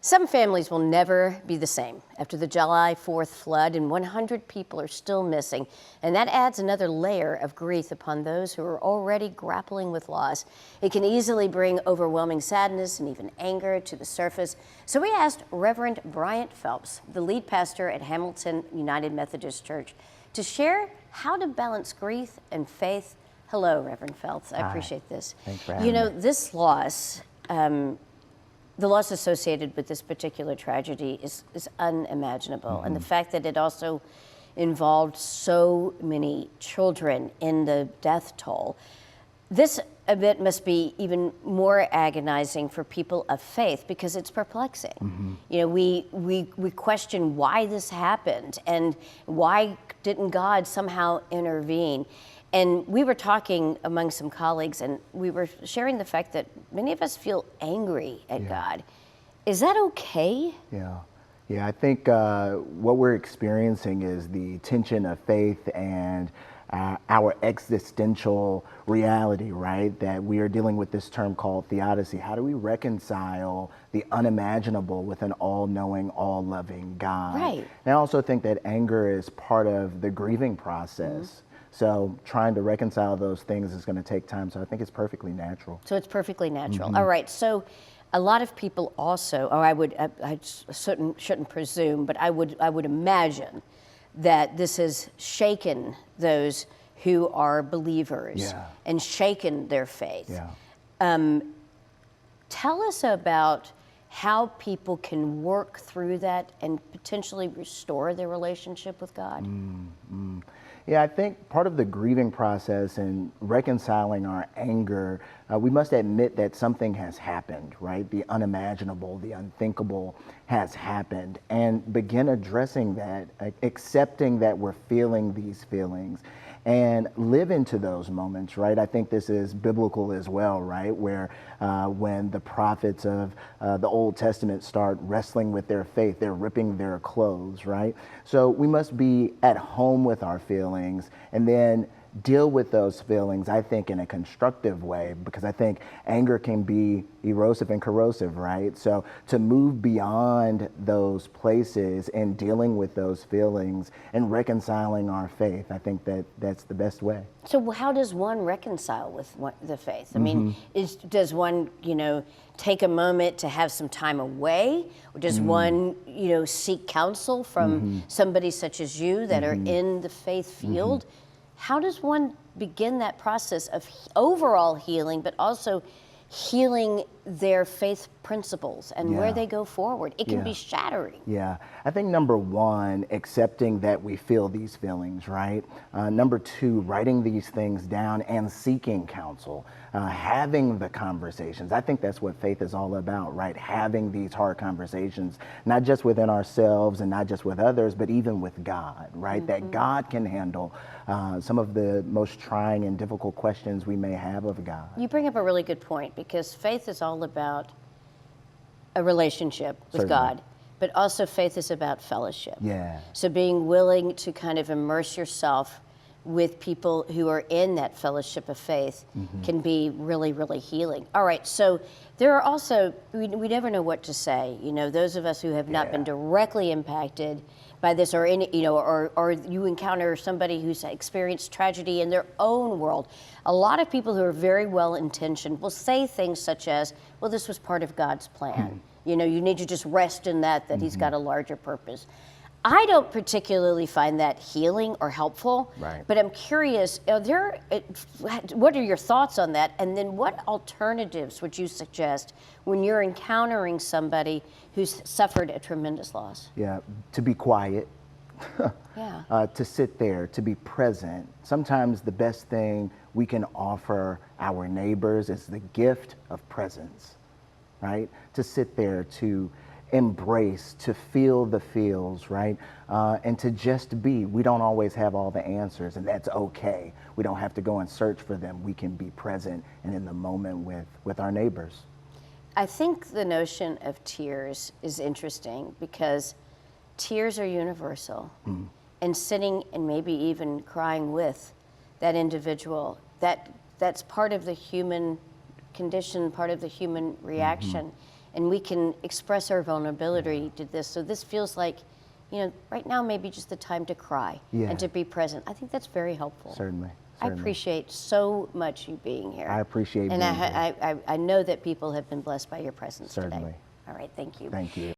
Some families will never be the same after the July 4th flood, and 100 people are still missing. And that adds another layer of grief upon those who are already grappling with loss. It can easily bring overwhelming sadness and even anger to the surface. So we asked Reverend Bryant Phelps, the lead pastor at Hamilton United Methodist Church, to share how to balance grief and faith. Hello, Reverend Phelps. I appreciate this. Thanks for having me. This loss, the loss associated with this particular tragedy is unimaginable. And the fact that it also involved so many children in the death toll, this event must be even more agonizing for people of faith because it's perplexing. We question why this happened and why didn't God somehow intervene? And we were talking among some colleagues, and we were sharing the fact that many of us feel angry at God. Is that okay? Yeah, I think what we're experiencing is the tension of faith and our existential reality, right? That we are dealing with this term called theodicy. How do we reconcile the unimaginable with an all-knowing, all-loving God? Right. And I also think that anger is part of the grieving process. So trying to reconcile those things is going to take time. So I think it's perfectly natural. So it's perfectly natural. All right. So a lot of people also, or I shouldn't presume, but I would imagine that this has shaken those who are believers and shaken their faith. Tell us about how people can work through that and potentially restore their relationship with God. Yeah, I think part of the grieving process and reconciling our anger, we must admit that something has happened, right? The unimaginable, the unthinkable has happened, and begin addressing that, accepting that we're feeling these feelings and live into those moments, right? I think this is biblical as well, right? Where when the prophets of the Old Testament start wrestling with their faith, they're ripping their clothes, right? So we must be at home with our feelings and then deal with those feelings, I think, in a constructive way, because I think anger can be erosive and corrosive, right? So to move beyond those places and dealing with those feelings and reconciling our faith, I think that that's the best way. So how does one reconcile with the faith? I mean, does one, take a moment to have some time away? Or does one, seek counsel from somebody such as you that are in the faith field? How does one begin that process of overall healing, but also healing their faith principles and where they go forward? It can be shattering. Yeah, I think number one, accepting that we feel these feelings, right? Number two, writing these things down and seeking counsel, having the conversations. I think that's what faith is all about, right? Having these hard conversations, not just within ourselves and not just with others, but even with God, right? That God can handle some of the most trying and difficult questions we may have of God. You bring up a really good point, because faith is all about a relationship with God, but also faith is about fellowship. So being willing to kind of immerse yourself with people who are in that fellowship of faith can be really, really healing. All right, so there are also, we never know what to say. Those of us who have not been directly impacted by this, or or you encounter somebody who's experienced tragedy in their own world. A lot of people who are very well intentioned will say things such as, well, this was part of God's plan. You need to just rest in that He's got a larger purpose. I don't particularly find that healing or helpful, but I'm curious, what are your thoughts on that? And then what alternatives would you suggest when you're encountering somebody who's suffered a tremendous loss? To be quiet, to sit there, to be present. Sometimes the best thing we can offer our neighbors is the gift of presence, right? To sit there, to embrace, to feel the feels, right? And to just be. We don't always have all the answers, and that's okay. We don't have to go and search for them. We can be present and in the moment with our neighbors. I think the notion of tears is interesting because tears are universal. And sitting and maybe even crying with that individual, that's part of the human condition, part of the human reaction. and we can express our vulnerability to this. So this feels like, you know, right now maybe just the time to cry and to be present. I think that's very helpful. Certainly. I appreciate so much you being here. I appreciate being here. here. And I know that people have been blessed by your presence Certainly. today. All right, thank you. Thank you.